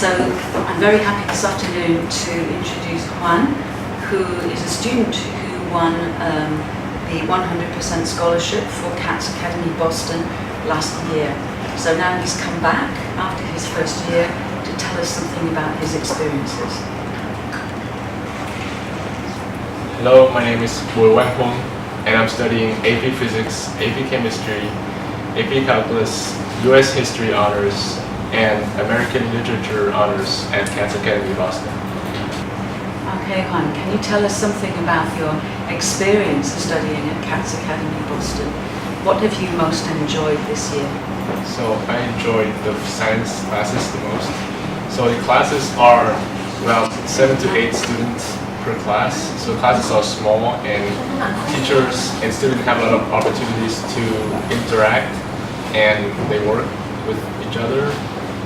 So I'm very happy this afternoon to introduce Huân, who is a student who won the 100% scholarship for Cats Academy Boston last year. So now he's come back after his first year to tell us something about his experiences. Hello, my name is Huân, and I'm studying AP Physics, AP Chemistry, AP Calculus, US History Honors, and American Literature Honors at Cats Academy Boston. Okay, Huân, can you tell us something about your experience studying at Cats Academy Boston? What have you most enjoyed this year? So I enjoyed the science classes the most. So the classes are about 7 to 8 students per class. So classes are small and teachers and students have a lot of opportunities to interact and they work with each other.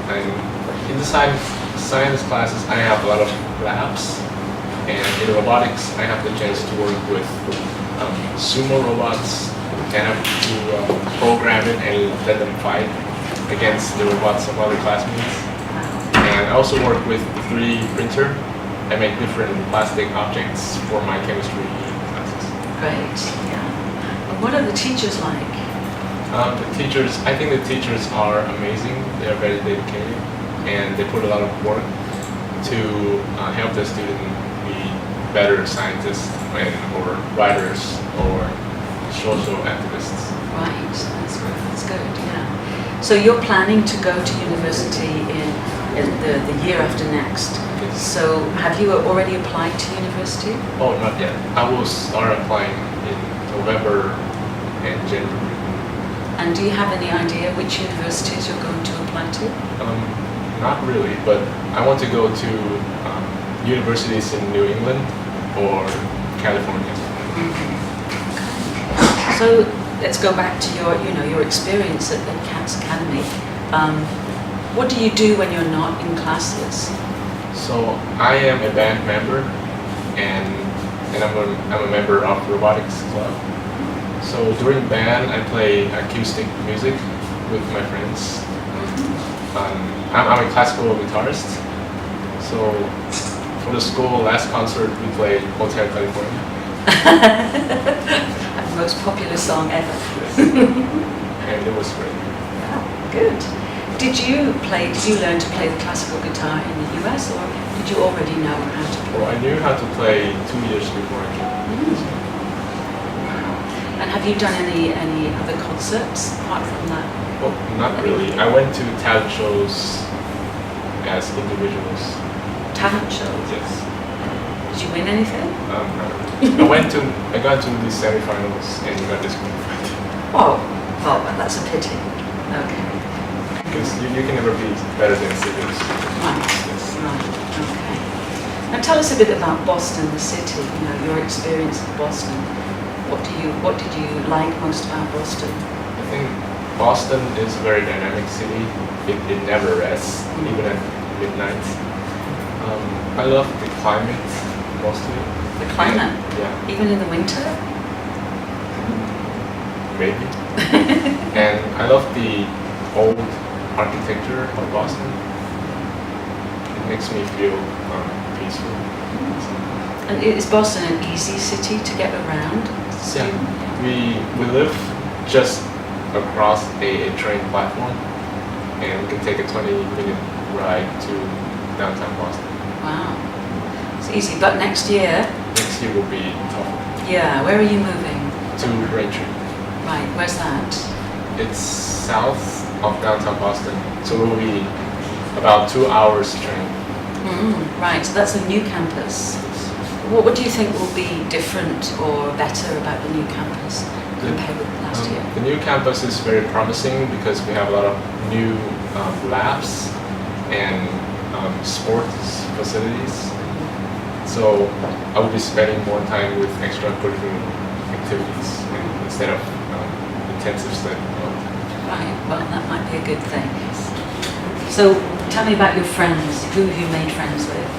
And in the science classes I have a lot of labs, and in robotics I have the chance to work with sumo robots and have to program it and let them fight against the robots of other classmates. And I also work with the 3D printer. I make different plastic objects for my chemistry classes. Great, yeah. And what are the teachers like? I think the teachers are amazing. They are very dedicated and they put a lot of work to help the student be better scientists or writers or social activists. Right, that's good, yeah. So you're planning to go to university in the year after next. Yes. So have you already applied to university? Oh, not yet. I will start applying in November and January. And do you have any idea which universities you're going to apply to? Not really, but I want to go to universities in New England or California. Okay. So let's go back to your experience at Cats Academy. What do you do when you're not in classes? So I am a band member, and I'm a member of robotics club. So during band, I play acoustic music with my friends. I'm a classical guitarist. So for the school last concert, we played Hotel California. The most popular song ever. Yes. And it was great. Wow, good. Did you learn to play the classical guitar in the US, or did you already know how to play? Well, I knew how to play 2 years before I came. And have you done any other concerts apart from that? Well, not really. I went to talent shows as individuals. Talent shows? Yes. Did you win anything? Not really. I got to the semifinals and got disqualified. Oh, well, that's a pity. Okay. Because you can never be better than singers. Right. Yes. Right. Okay. Now tell us a bit about Boston, the city. Your experience of Boston. What did you like most about Boston? I think Boston is a very dynamic city. It never rests, even at midnight. I love the climate mostly. The climate? Yeah. Even in the winter? Maybe. And I love the old architecture of Boston. It makes me feel peaceful. And is Boston an easy city to get around? Yeah, we live just across a train platform, and we can take a 20-minute ride to downtown Boston. Wow, it's easy. But next year Will be tougher. Yeah, where are you moving? To Braintree. Right, where's that? It's south of downtown Boston, so it will be about 2 hours train. Right, so that's a new campus. What do you think will be different or better about the new campus compared with last year? The new campus is very promising because we have a lot of new labs and sports facilities. So I will be spending more time with extracurricular activities instead of intensive study. Right, well that might be a good thing. So tell me about your friends. Who have you made friends with?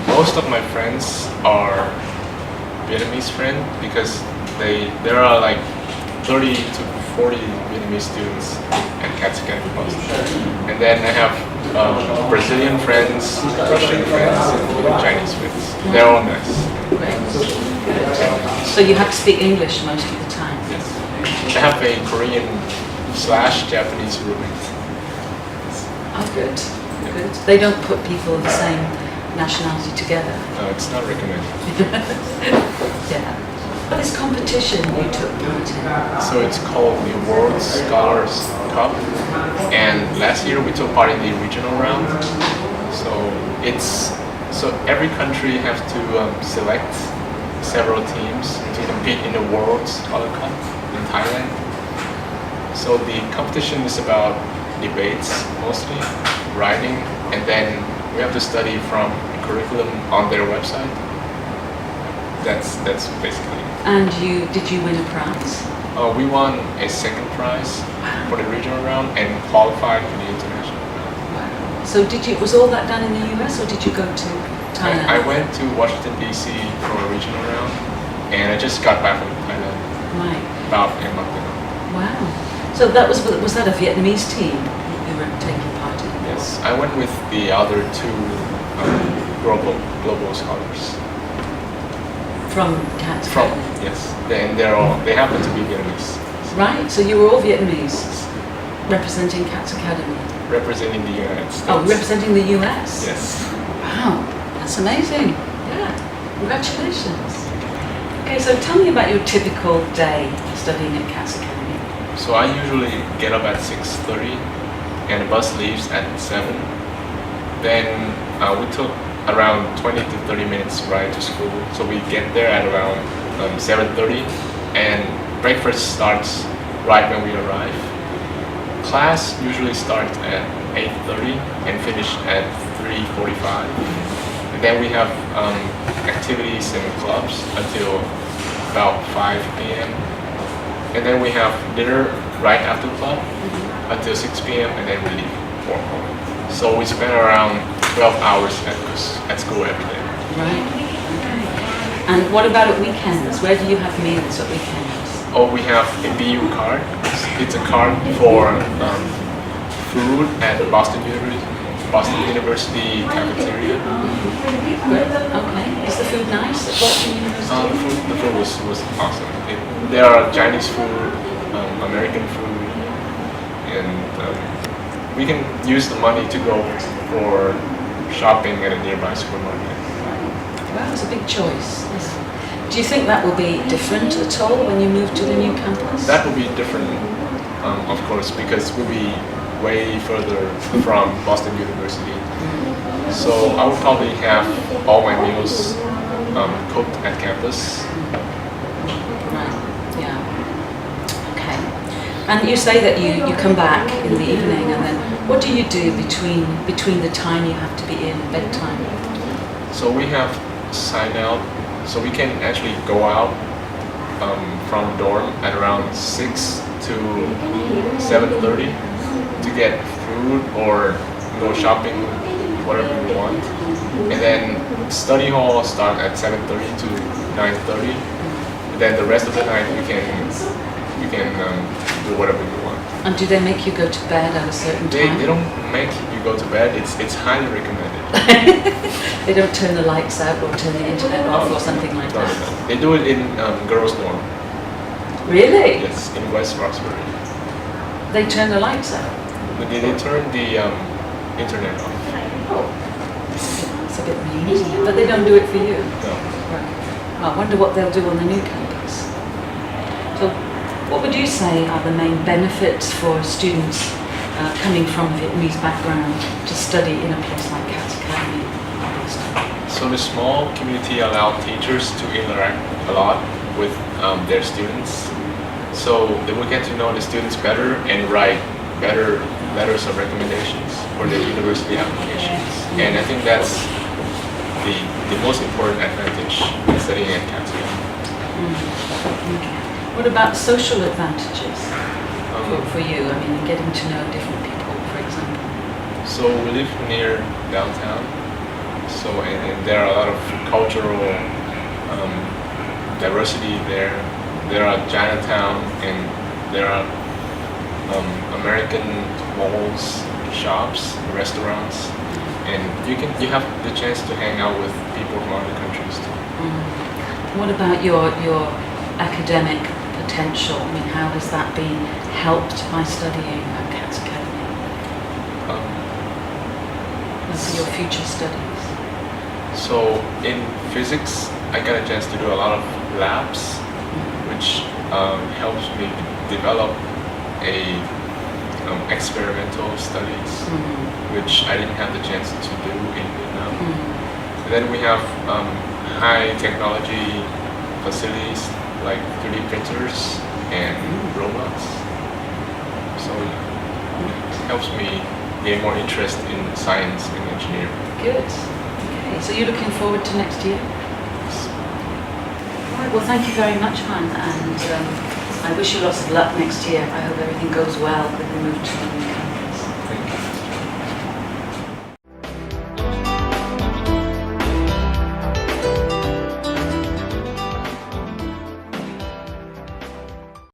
Most of my friends are Vietnamese friends because there are like 30 to 40 Vietnamese students at Cats Academy Boston. And then I have Brazilian friends, Russian friends, and even Chinese friends. They're all nice. Great. So you have to speak English most of the time? Yes. I have a Korean/Japanese roommate. Oh, good. Good. They don't put people of the same nationality together. No, it's not recommended. Yeah. This competition you took part in? So it's called the World Scholars Cup, and last year we took part in the regional round. So every country have to select several teams to compete in the World Scholar Cup in Thailand. So the competition is about debates mostly, writing, and then we have to study from a curriculum on their website. That's basically it. And did you win a prize? We won a second prize for the regional round and qualified for the international round. Wow. So was all that done in the US or did you go to Thailand? I went to Washington DC for a regional round, and I just got back from Thailand Right. about a month ago. Wow. So was that a Vietnamese team you were taking part in? Yes, I went with the other two global scholars. From Cats From Academy? yes, they happen to be Vietnamese. Right. So you were all Vietnamese, representing Cats Academy. Representing the United States. Oh, representing the US. Yes. Wow, that's amazing. Yeah. Congratulations. Okay, so tell me about your typical day studying at Cats Academy. So I usually get up at 6:30, and the bus leaves at 7. Then we took around 20 to 30 minutes ride to school. So we get there at around 7:30, and breakfast starts right when we arrive. Class usually starts at 8:30 and finish at 3:45. And then we have activities and clubs until about 5 p.m. And then we have dinner right after club until 6 p.m. and then we leave for home. So we spend around 12 hours at school every day. Right. Okay. And what about at weekends? Where do you have meals at weekends? Oh, we have a BU card. It's a card for food at Boston University cafeteria. Good. Okay. Is the food nice at Boston University? The food was awesome. There are Chinese food, American food, and we can use the money to go for shopping at a nearby supermarket. Well, it's a big choice. Do you think that will be different at all when you move to the new campus? That will be different, of course, because we'll be way further from Boston University. So I will probably have all my meals cooked at campus. Right. Yeah. Okay. And you say that you come back in the evening, and then what do you do between the time you have to be in and bedtime? So we have sign out, so we can actually go out from dorm at around 6 to 7:30 to get food or go shopping, whatever we want. And then study hall start at 7:30 to 9:30. And then the rest of the night we can do whatever we want. And do they make you go to bed at a certain time? They don't make you go to bed. It's highly recommended. They don't turn the lights out or turn the internet off or something like that? No. They do it in girls' dorm. Really? Yes, in West Roxbury. They turn the lights out? They turn the internet off. Oh, it's a bit mean, isn't it? But they don't do it for you? No. Right. I wonder what they'll do on the new campus. So, what would you say are the main benefits for students coming from a Vietnamese background to study in a place like Cats Academy? So the small community allows teachers to interact a lot with their students. So they will get to know the students better and write better letters of recommendations for their university applications. And I think that's the most important advantage in studying at Cats Academy. Okay. What about social advantages for you? I mean, getting to know different people, for example. So we live near downtown. So and there are a lot of cultural diversity there. There are Chinatown and there are American malls, shops, restaurants, and you have the chance to hang out with people from other countries too. What about your academic potential? I mean, how has that been helped by studying at Cats Academy? And for your future studies? So in physics, I got a chance to do a lot of labs, which helps me develop a experimental studies, which I didn't have the chance to do in Vietnam. Then we have high technology facilities like 3D printers and robots. So it helps me gain more interest in science and engineering. Good. Okay. So you're looking forward to next year? All right. Well, thank you very much, Huân, and I wish you lots of luck next year. I hope everything goes well with the move to the new